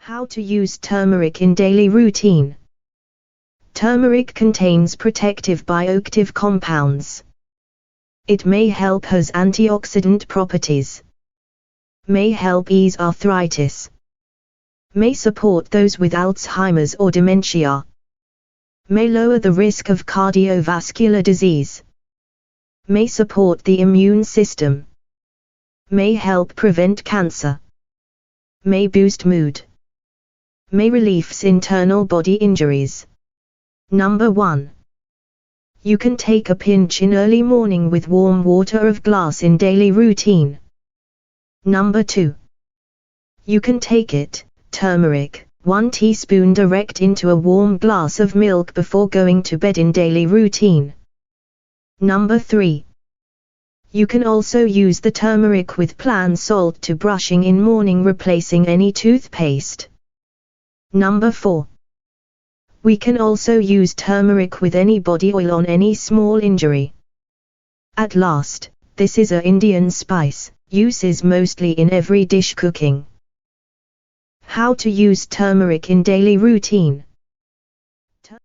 How to use turmeric in daily routine. Turmeric contains protective bioactive compounds. It may help has antioxidant properties. May help ease arthritis. May support those with Alzheimer's or dementia. May lower the risk of cardiovascular disease. May support the immune system. May help prevent cancer. May boost mood. May relieve internal body injuries. Number 1. You can take a pinch in early morning with warm water of glass in daily routine. Number 2. You can take it, turmeric, 1 teaspoon direct into a warm glass of milk before going to bed in daily routine. Number 3. You can also use the turmeric with plain salt to brushing in morning, replacing any toothpaste. Number 4. We can also use turmeric with any body oil on any small injury. At last, this is a Indian spice, uses mostly in every dish cooking. How to use turmeric in daily routine.